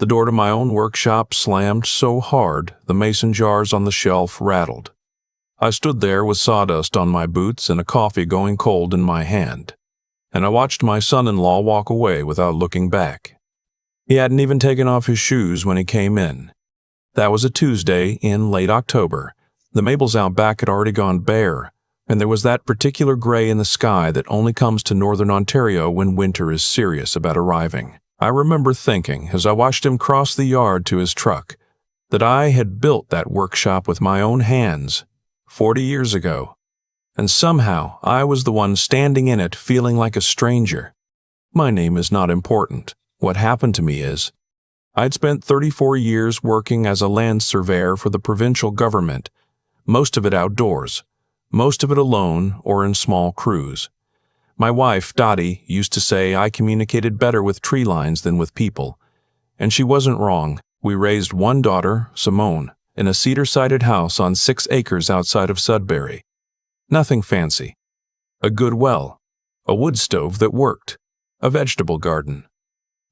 The door to my own workshop slammed so hard the mason jars on the shelf rattled. I stood there with sawdust on my boots and a coffee going cold in my hand, and I watched my son-in-law walk away without looking back. He hadn't even taken off his shoes when he came in. That was a Tuesday in late October. The maples out back had already gone bare, and there was that particular gray in the sky that only comes to northern Ontario when winter is serious about arriving. I remember thinking, as I watched him cross the yard to his truck, that I had built that workshop with my own hands 40 years ago, and somehow I was the one standing in it feeling like a stranger. My name is not important. What happened to me is, I'd spent 34 years working as a land surveyor for the provincial government, most of it outdoors, most of it alone or in small crews. My wife, Dottie, used to say I communicated better with tree lines than with people, and she wasn't wrong. We raised one daughter, Simone, in a cedar-sided house on 6 acres outside of Sudbury. Nothing fancy. A good well, a wood stove that worked, a vegetable garden.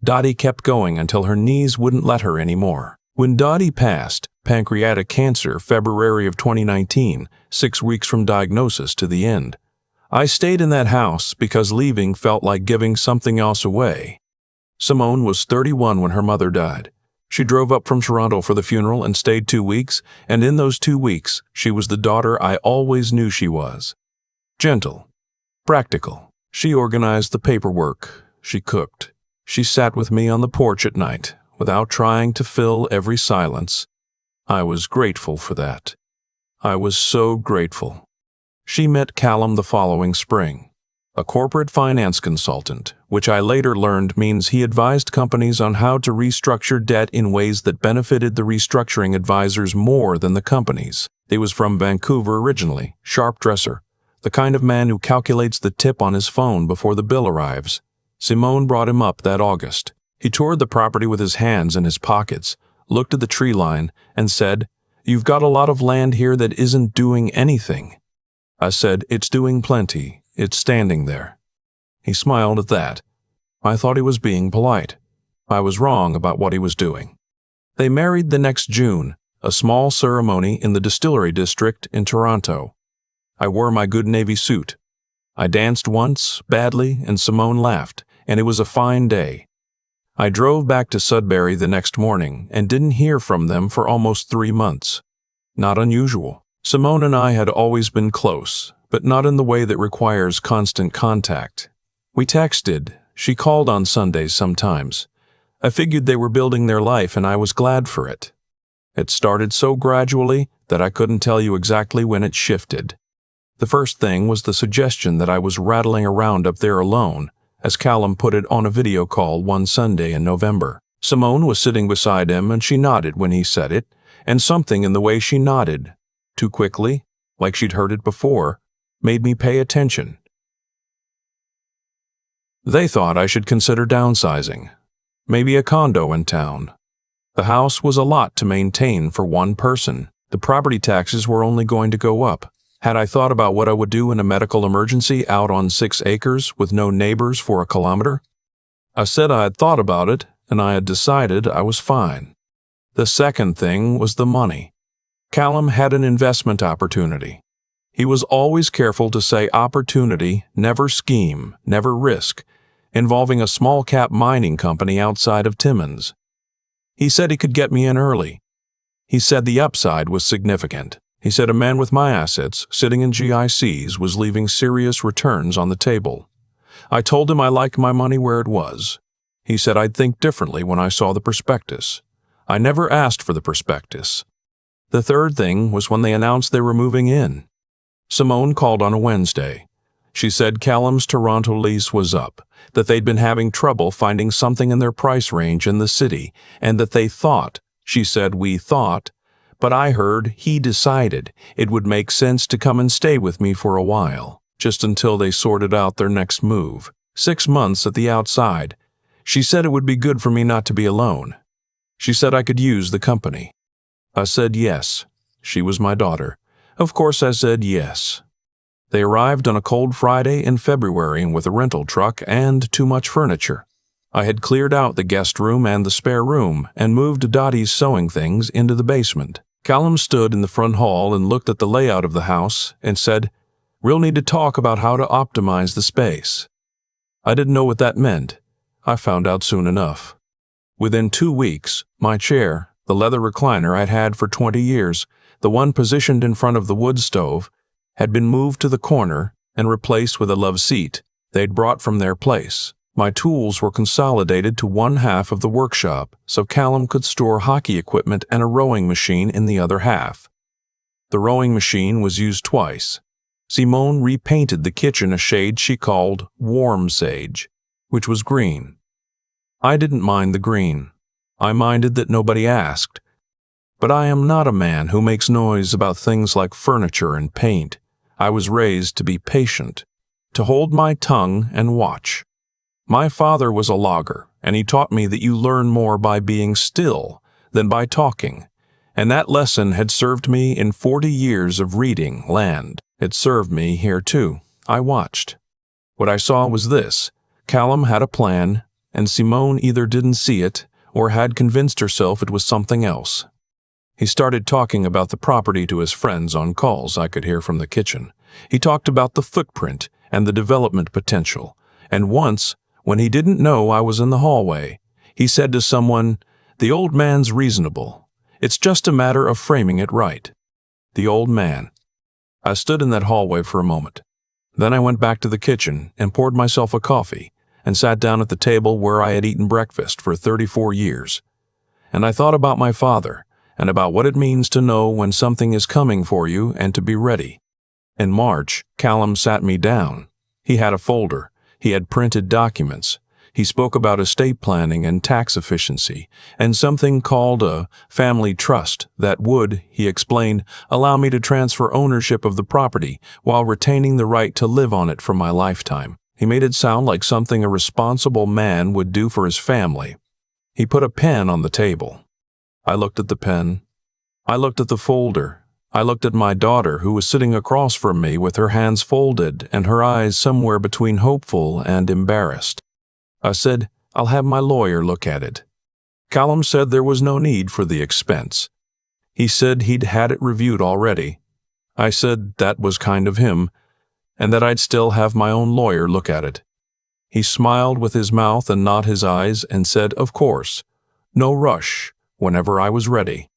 Dottie kept going until her knees wouldn't let her anymore. When Dottie passed, pancreatic cancer, February of 2019, 6 weeks from diagnosis to the end, I stayed in that house because leaving felt like giving something else away. Simone was 31 when her mother died. She drove up from Toronto for the funeral and stayed 2 weeks, and in those 2 weeks, she was the daughter I always knew she was. Gentle, practical. She organized the paperwork. She cooked. She sat with me on the porch at night, without trying to fill every silence. I was grateful for that. I was so grateful. She met Callum the following spring, a corporate finance consultant, which I later learned means he advised companies on how to restructure debt in ways that benefited the restructuring advisors more than the companies. He was from Vancouver originally, sharp dresser, the kind of man who calculates the tip on his phone before the bill arrives. Simone brought him up that August. He toured the property with his hands in his pockets, looked at the tree line, and said, "You've got a lot of land here that isn't doing anything." I said, "It's doing plenty. It's standing there." He smiled at that. I thought he was being polite. I was wrong about what he was doing. They married the next June, a small ceremony in the Distillery District in Toronto. I wore my good navy suit. I danced once, badly, and Simone laughed, and it was a fine day. I drove back to Sudbury the next morning and didn't hear from them for almost 3 months. Not unusual. Simone and I had always been close, but not in the way that requires constant contact. We texted. She called on Sundays sometimes. I figured they were building their life, and I was glad for it. It started so gradually that I couldn't tell you exactly when it shifted. The first thing was the suggestion that I was rattling around up there alone, as Callum put it on a video call one Sunday in November. Simone was sitting beside him, and she nodded when he said it, and something in the way she nodded, too quickly, like she'd heard it before, made me pay attention. They thought I should consider downsizing, maybe a condo in town. The house was a lot to maintain for one person. The property taxes were only going to go up. Had I thought about what I would do in a medical emergency out on 6 acres with no neighbors for a kilometer? I said I had thought about it, and I had decided I was fine. The second thing was the money. Callum had an investment opportunity. He was always careful to say opportunity, never scheme, never risk, involving a small-cap mining company outside of Timmins. He said he could get me in early. He said the upside was significant. He said a man with my assets, sitting in GICs, was leaving serious returns on the table. I told him I liked my money where it was. He said I'd think differently when I saw the prospectus. I never asked for the prospectus. The third thing was when they announced they were moving in. Simone called on a Wednesday. She said Callum's Toronto lease was up, that they'd been having trouble finding something in their price range in the city, and that they thought, she said we thought, but I heard he decided it would make sense to come and stay with me for a while, just until they sorted out their next move. 6 months at the outside. She said it would be good for me not to be alone. She said I could use the company. I said yes. She was my daughter. Of course I said yes. They arrived on a cold Friday in February with a rental truck and too much furniture. I had cleared out the guest room and the spare room and moved Dottie's sewing things into the basement. Callum stood in the front hall and looked at the layout of the house and said, "We'll need to talk about how to optimize the space." I didn't know what that meant. I found out soon enough. Within 2 weeks, my chair, the leather recliner I'd had for 20 years, the one positioned in front of the wood stove, had been moved to the corner and replaced with a love seat they'd brought from their place. My tools were consolidated to one half of the workshop so Callum could store hockey equipment and a rowing machine in the other half. The rowing machine was used twice. Simone repainted the kitchen a shade she called warm sage, which was green. I didn't mind the green. I minded that nobody asked. But I am not a man who makes noise about things like furniture and paint. I was raised to be patient, to hold my tongue and watch. My father was a logger, and he taught me that you learn more by being still than by talking, and that lesson had served me in 40 years of reading land. It served me here too. I watched. What I saw was this: Callum had a plan, and Simone either didn't see it or had convinced herself it was something else. He started talking about the property to his friends on calls I could hear from the kitchen. He talked about the footprint and the development potential, and once, when he didn't know I was in the hallway, he said to someone, "The old man's reasonable. It's just a matter of framing it right." The old man. I stood in that hallway for a moment. Then I went back to the kitchen and poured myself a coffee and sat down at the table where I had eaten breakfast for 34 years. And I thought about my father and about what it means to know when something is coming for you and to be ready. In March, Callum sat me down. He had a folder. He had printed documents. He spoke about estate planning and tax efficiency, and something called a family trust that would, he explained, allow me to transfer ownership of the property while retaining the right to live on it for my lifetime. He made it sound like something a responsible man would do for his family. He put a pen on the table. I looked at the pen. I looked at the folder. I looked at my daughter, who was sitting across from me with her hands folded and her eyes somewhere between hopeful and embarrassed. I said, "I'll have my lawyer look at it." Callum said there was no need for the expense. He said he'd had it reviewed already. I said that was kind of him, and that I'd still have my own lawyer look at it. He smiled with his mouth and not his eyes and said, "Of course. No rush, whenever I was ready."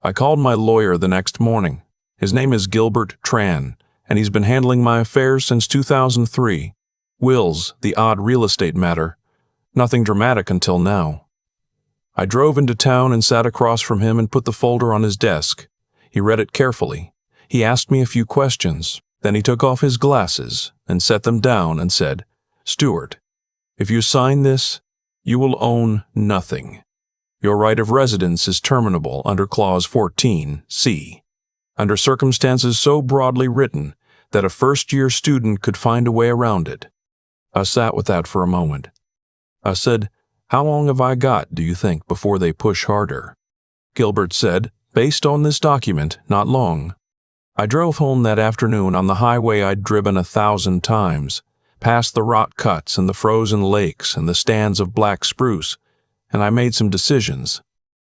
I called my lawyer the next morning. His name is Gilbert Tran, and he's been handling my affairs since 2003. Wills, the odd real estate matter. Nothing dramatic until now. I drove into town and sat across from him and put the folder on his desk. He read it carefully. He asked me a few questions. Then he took off his glasses and set them down and said, "Stuart, if you sign this, you will own nothing. Your right of residence is terminable under Clause 14C, under circumstances so broadly written that a first-year student could find a way around it." I sat with that for a moment. I said, "How long have I got, do you think, before they push harder?" Gilbert said, "Based on this document, not long." I drove home that afternoon on the highway I'd driven 1,000 times, past the rock cuts and the frozen lakes and the stands of black spruce, and I made some decisions.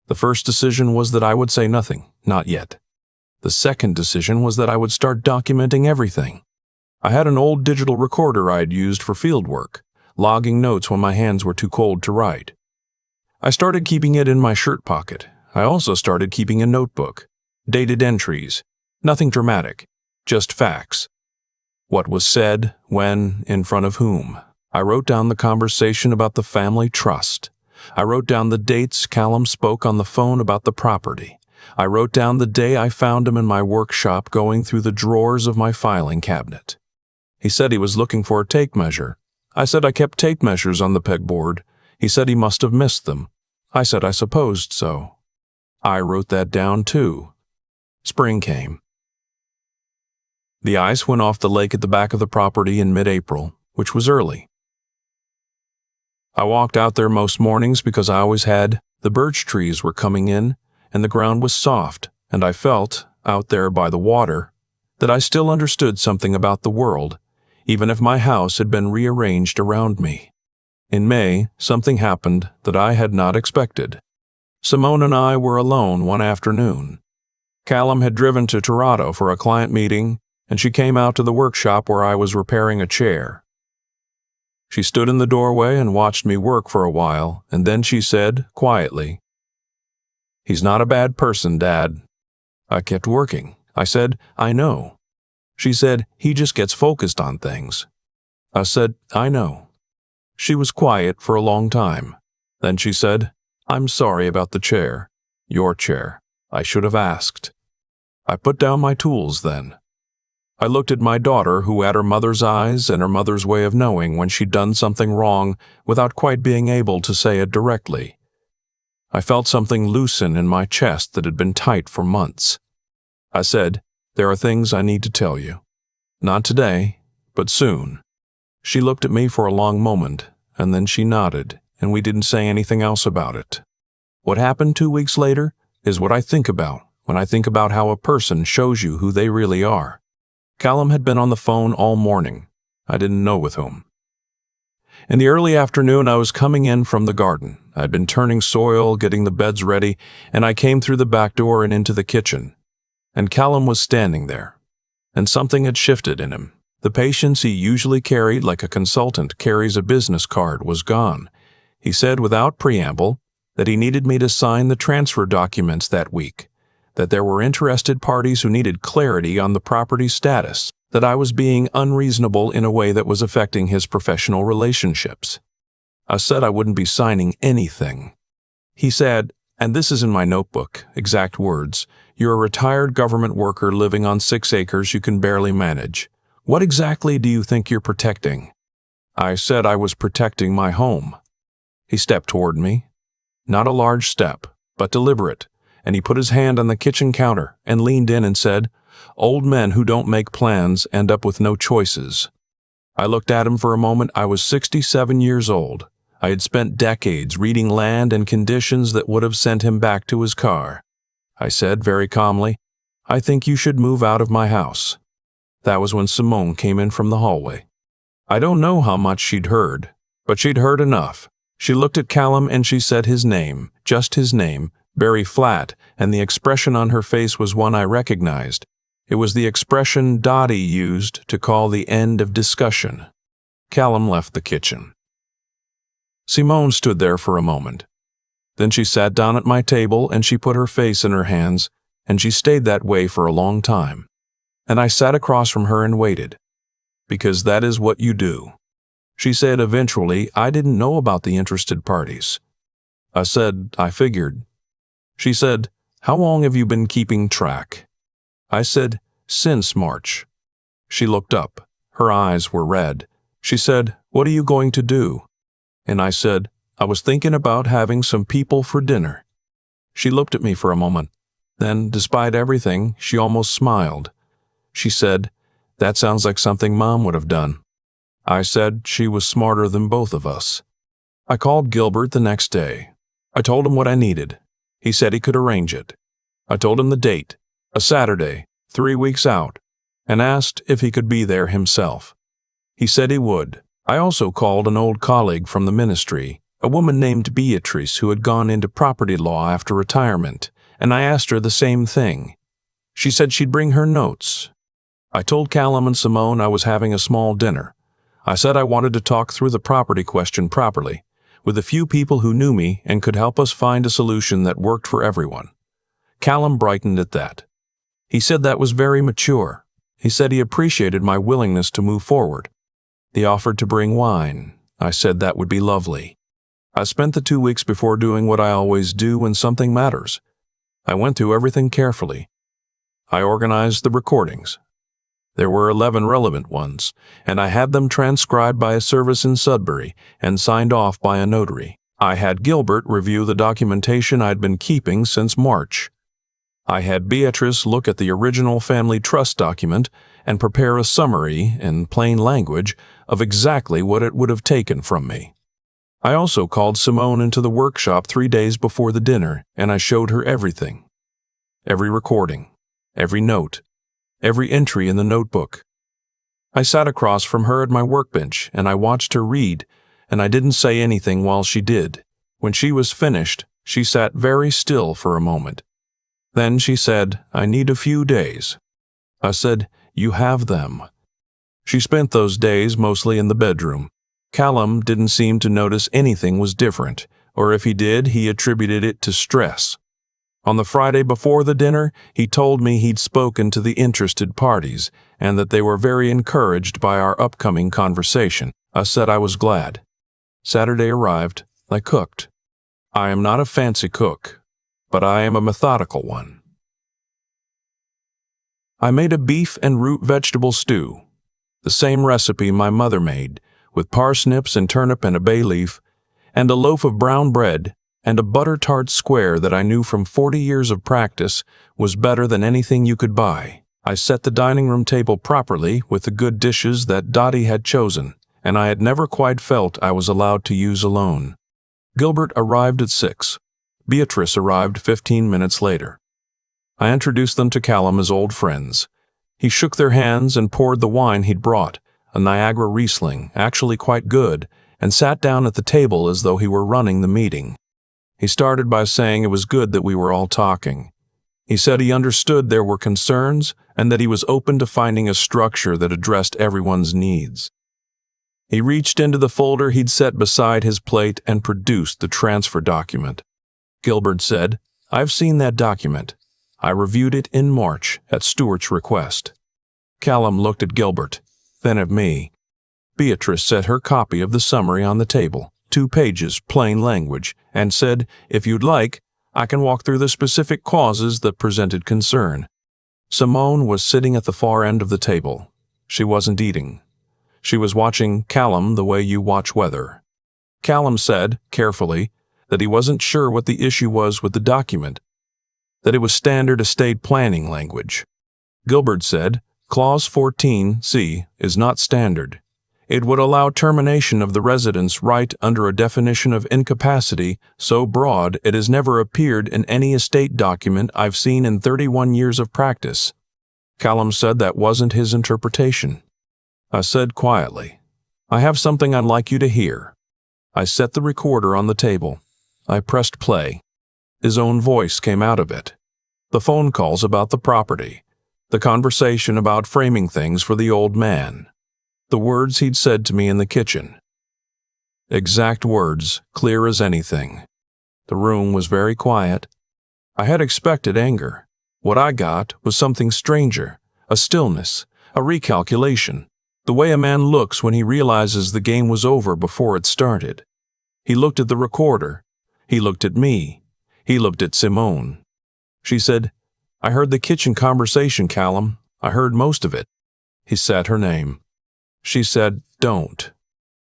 The first decision was that I would say nothing, not yet. The second decision was that I would start documenting everything. I had an old digital recorder I'd used for field work, logging notes when my hands were too cold to write. I started keeping it in my shirt pocket. I also started keeping a notebook, dated entries, nothing dramatic, just facts. What was said, when, in front of whom. I wrote down the conversation about the family trust. I wrote down the dates Callum spoke on the phone about the property. I wrote down the day I found him in my workshop going through the drawers of my filing cabinet. He said he was looking for a tape measure. I said I kept tape measures on the pegboard. He said he must have missed them. I said I supposed so. I wrote that down too. Spring came. The ice went off the lake at the back of the property in mid-April, which was early. I walked out there most mornings because I always had. The birch trees were coming in, and the ground was soft, and I felt, out there by the water, that I still understood something about the world, even if my house had been rearranged around me. In May, something happened that I had not expected. Simone and I were alone one afternoon. Callum had driven to Toronto for a client meeting, and she came out to the workshop where I was repairing a chair. She stood in the doorway and watched me work for a while, and then she said, quietly, "He's not a bad person, Dad." I kept working. I said, "I know." She said, "He just gets focused on things." I said, "I know." She was quiet for a long time. Then she said, "I'm sorry about the chair. Your chair. I should have asked." I put down my tools then. I looked at my daughter, who had her mother's eyes and her mother's way of knowing when she'd done something wrong without quite being able to say it directly. I felt something loosen in my chest that had been tight for months. I said, "There are things I need to tell you. Not today, but soon." She looked at me for a long moment, and then she nodded, and we didn't say anything else about it. What happened 2 weeks later is what I think about when I think about how a person shows you who they really are. Callum had been on the phone all morning. I didn't know with whom. In the early afternoon, I was coming in from the garden. I'd been turning soil, getting the beds ready, and I came through the back door and into the kitchen. And Callum was standing there. And something had shifted in him. The patience he usually carried like a consultant carries a business card was gone. He said without preamble that he needed me to sign the transfer documents that week, that there were interested parties who needed clarity on the property status, that I was being unreasonable in a way that was affecting his professional relationships. I said I wouldn't be signing anything. He said, and this is in my notebook, exact words, "You're a retired government worker living on 6 acres you can barely manage. What exactly do you think you're protecting?" I said I was protecting my home. He stepped toward me. Not a large step, but deliberate, and he put his hand on the kitchen counter and leaned in and said, "Old men who don't make plans end up with no choices." I looked at him for a moment. I was 67 years old. I had spent decades reading land and conditions that would have sent him back to his car. I said very calmly, "I think you should move out of my house." That was when Simone came in from the hallway. I don't know how much she'd heard, but she'd heard enough. She looked at Callum and she said his name, just his name, very flat, and the expression on her face was one I recognized. It was the expression Dottie used to call the end of discussion. Callum left the kitchen. Simone stood there for a moment. Then she sat down at my table and she put her face in her hands, and she stayed that way for a long time. And I sat across from her and waited. Because that is what you do. She said eventually, "I didn't know about the interested parties." I said, "I figured." She said, "How long have you been keeping track?" I said, "Since March." She looked up. Her eyes were red. She said, "What are you going to do?" And I said, "I was thinking about having some people for dinner." She looked at me for a moment. Then, despite everything, she almost smiled. She said, "That sounds like something Mom would have done." I said she was smarter than both of us. I called Gilbert the next day. I told him what I needed. He said he could arrange it. I told him the date, a Saturday, 3 weeks out, and asked if he could be there himself. He said he would. I also called an old colleague from the ministry, a woman named Beatrice who had gone into property law after retirement, and I asked her the same thing. She said she'd bring her notes. I told Callum and Simone I was having a small dinner. I said I wanted to talk through the property question properly, with a few people who knew me and could help us find a solution that worked for everyone. Callum brightened at that. He said that was very mature. He said he appreciated my willingness to move forward. He offered to bring wine. I said that would be lovely. I spent the 2 weeks before doing what I always do when something matters. I went through everything carefully. I organized the recordings. There were 11 relevant ones, and I had them transcribed by a service in Sudbury and signed off by a notary. I had Gilbert review the documentation I'd been keeping since March. I had Beatrice look at the original family trust document and prepare a summary, in plain language, of exactly what it would have taken from me. I also called Simone into the workshop 3 days before the dinner, and I showed her everything. Every recording, every note, every entry in the notebook. I sat across from her at my workbench, and I watched her read, and I didn't say anything while she did. When she was finished, she sat very still for a moment. Then she said, "I need a few days." I said, "You have them." She spent those days mostly in the bedroom. Callum didn't seem to notice anything was different, or if he did, he attributed it to stress. On the Friday before the dinner, he told me he'd spoken to the interested parties and that they were very encouraged by our upcoming conversation. I said I was glad. Saturday arrived. I cooked. I am not a fancy cook, but I am a methodical one. I made a beef and root vegetable stew, the same recipe my mother made, with parsnips and turnip and a bay leaf, and a loaf of brown bread, and a butter tart square that I knew from 40 years of practice was better than anything you could buy. I set the dining room table properly with the good dishes that Dottie had chosen, and I had never quite felt I was allowed to use alone. Gilbert arrived at 6. Beatrice arrived 15 minutes later. I introduced them to Callum as old friends. He shook their hands and poured the wine he'd brought, a Niagara Riesling, actually quite good, and sat down at the table as though he were running the meeting. He started by saying it was good that we were all talking. He said he understood there were concerns and that he was open to finding a structure that addressed everyone's needs. He reached into the folder he'd set beside his plate and produced the transfer document. Gilbert said, "I've seen that document. I reviewed it in March at Stuart's request." Callum looked at Gilbert, then at me. Beatrice set her copy of the summary on the table, 2 pages, plain language, and said, "If you'd like, I can walk through the specific causes that presented concern." Simone was sitting at the far end of the table. She wasn't eating. She was watching Callum the way you watch weather. Callum said, carefully, that he wasn't sure what the issue was with the document, that it was standard estate planning language. Gilbert said, Clause 14C is not standard. It would allow termination of the resident's right under a definition of incapacity so broad it has never appeared in any estate document I've seen in 31 years of practice. Callum said that wasn't his interpretation. I said quietly, "I have something I'd like you to hear." I set the recorder on the table. I pressed play. His own voice came out of it. The phone calls about the property. The conversation about framing things for the old man. The words he'd said to me in the kitchen. Exact words, clear as anything. The room was very quiet. I had expected anger. What I got was something stranger, a stillness, a recalculation, the way a man looks when he realizes the game was over before it started. He looked at the recorder. He looked at me. He looked at Simone. She said, "I heard the kitchen conversation, Callum. I heard most of it." He said her name. She said, "Don't."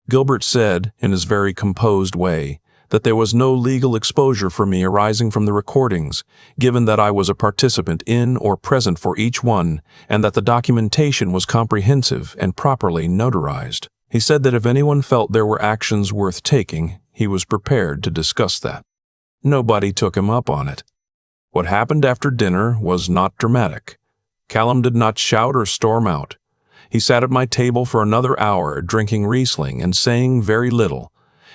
Gilbert said, in his very composed way, that there was no legal exposure for me arising from the recordings, given that I was a participant in or present for each one, and that the documentation was comprehensive and properly notarized. He said that if anyone felt there were actions worth taking, he was prepared to discuss that. Nobody took him up on it. What happened after dinner was not dramatic. Callum did not shout or storm out. He sat at my table for another hour, drinking Riesling and saying very little,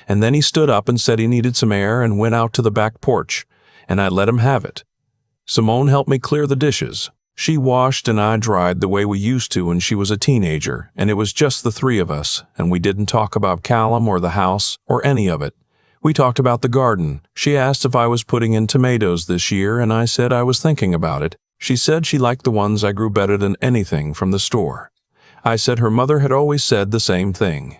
and then he stood up and said he needed some air and went out to the back porch, and I let him have it. Simone helped me clear the dishes. She washed and I dried the way we used to when she was a teenager, and it was just the 3 of us, and we didn't talk about Callum or the house or any of it. We talked about the garden. She asked if I was putting in tomatoes this year, and I said I was thinking about it. She said she liked the ones I grew better than anything from the store. I said her mother had always said the same thing.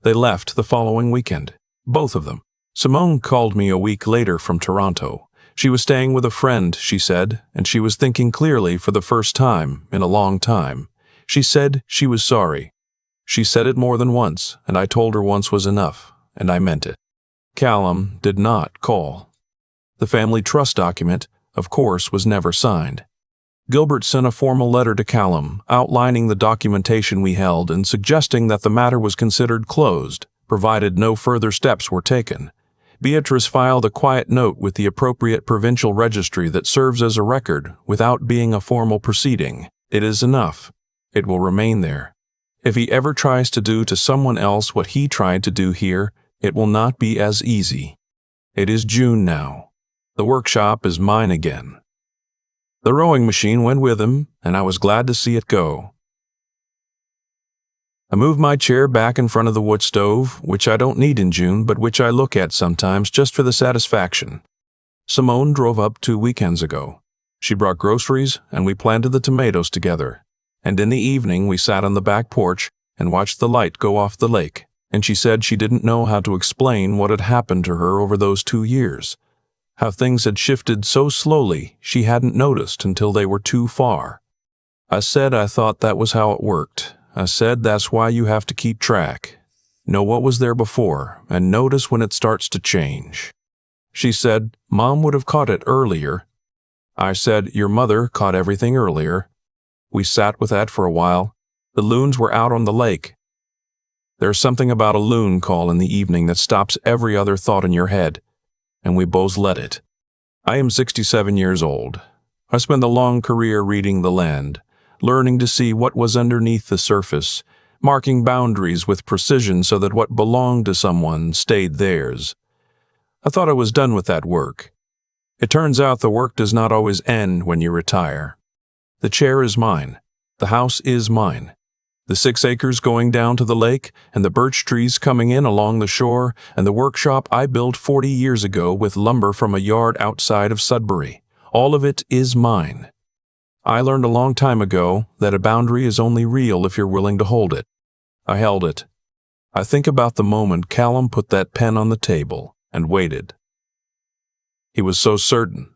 They left the following weekend, both of them. Simone called me a week later from Toronto. She was staying with a friend, she said, and she was thinking clearly for the first time in a long time. She said she was sorry. She said it more than once, and I told her once was enough, and I meant it. Callum did not call. The family trust document, of course, was never signed. Gilbert sent a formal letter to Callum, outlining the documentation we held and suggesting that the matter was considered closed, provided no further steps were taken. Beatrice filed a quiet note with the appropriate provincial registry that serves as a record without being a formal proceeding. It is enough. It will remain there. If he ever tries to do to someone else what he tried to do here, it will not be as easy. It is June now. The workshop is mine again. The rowing machine went with him, and I was glad to see it go. I moved my chair back in front of the wood stove, which I don't need in June, but which I look at sometimes just for the satisfaction. Simone drove up 2 weekends ago. She brought groceries, and we planted the tomatoes together. And in the evening, we sat on the back porch and watched the light go off the lake, and she said she didn't know how to explain what had happened to her over those 2 years. How things had shifted so slowly she hadn't noticed until they were too far. I said I thought that was how it worked. I said that's why you have to keep track. Know what was there before, and notice when it starts to change. She said, Mom would have caught it earlier. I said, your mother caught everything earlier. We sat with that for a while. The loons were out on the lake. There's something about a loon call in the evening that stops every other thought in your head, and we both let it. I am 67 years old. I spent a long career reading the land, learning to see what was underneath the surface, marking boundaries with precision so that what belonged to someone stayed theirs. I thought I was done with that work. It turns out the work does not always end when you retire. The chair is mine. The house is mine. The 6 acres going down to the lake, and the birch trees coming in along the shore, and the workshop I built 40 years ago with lumber from a yard outside of Sudbury. All of it is mine. I learned a long time ago that a boundary is only real if you're willing to hold it. I held it. I think about the moment Callum put that pen on the table and waited. He was so certain.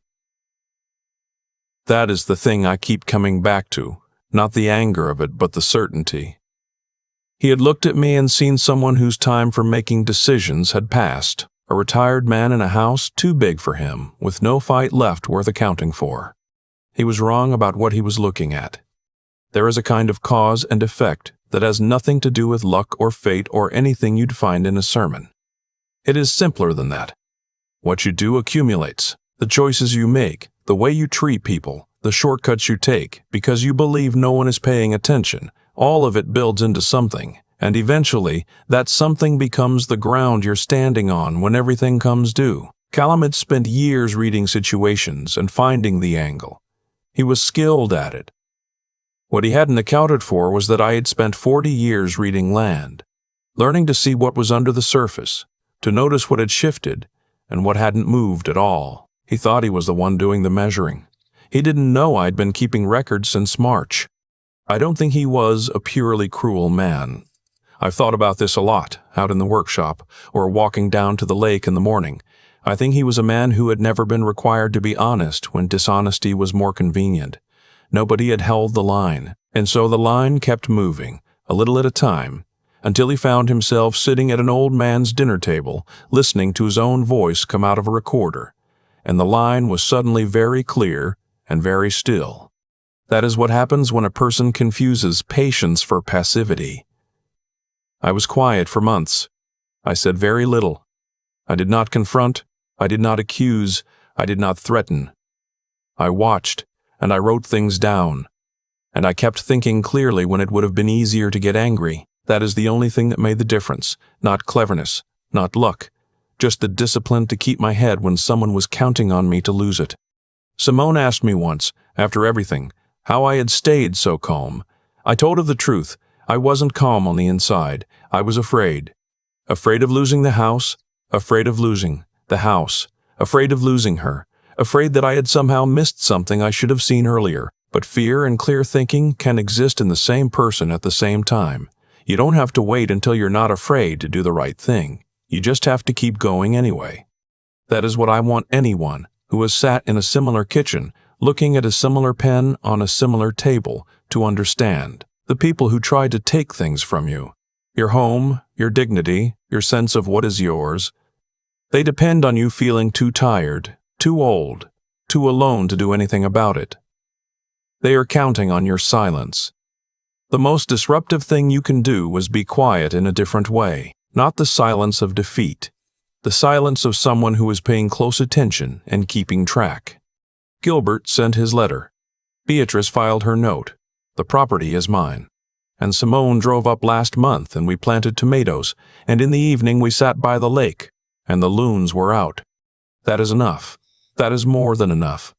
That is the thing I keep coming back to, not the anger of it, but the certainty. He had looked at me and seen someone whose time for making decisions had passed, a retired man in a house too big for him, with no fight left worth accounting for. He was wrong about what he was looking at. There is a kind of cause and effect that has nothing to do with luck or fate or anything you'd find in a sermon. It is simpler than that. What you do accumulates. The choices you make, the way you treat people, the shortcuts you take, because you believe no one is paying attention, all of it builds into something, and eventually that something becomes the ground you're standing on when everything comes due. Callum had spent years reading situations and finding the angle. He was skilled at it. What he hadn't accounted for was that I had spent 40 years reading land, learning to see what was under the surface, to notice what had shifted and what hadn't moved at all. He thought he was the one doing the measuring. He didn't know I'd been keeping records since March. I don't think he was a purely cruel man. I've thought about this a lot, out in the workshop, or walking down to the lake in the morning. I think he was a man who had never been required to be honest when dishonesty was more convenient. Nobody had held the line, and so the line kept moving, a little at a time, until he found himself sitting at an old man's dinner table, listening to his own voice come out of a recorder, and the line was suddenly very clear and very still. That is what happens when a person confuses patience for passivity. I was quiet for months. I said very little. I did not confront. I did not accuse. I did not threaten. I watched, and I wrote things down. And I kept thinking clearly when it would have been easier to get angry. That is the only thing that made the difference. Not cleverness, not luck. Just the discipline to keep my head when someone was counting on me to lose it. Simone asked me once, after everything, how I had stayed so calm. I told her the truth. I wasn't calm on the inside. I was afraid. Afraid of losing the house, afraid of losing the house, afraid of losing her, afraid that I had somehow missed something I should have seen earlier. But fear and clear thinking can exist in the same person at the same time. You don't have to wait until you're not afraid to do the right thing. You just have to keep going anyway. That is what I want anyone who has sat in a similar kitchen, looking at a similar pen on a similar table, to understand. The people who try to take things from you, your home, your dignity, your sense of what is yours, they depend on you feeling too tired, too old, too alone to do anything about it. They are counting on your silence. The most disruptive thing you can do was be quiet in a different way, not the silence of defeat, the silence of someone who is paying close attention and keeping track. Gilbert sent his letter. Beatrice filed her note. The property is mine. And Simone drove up last month and we planted tomatoes, and in the evening we sat by the lake, and the loons were out. That is enough. That is more than enough.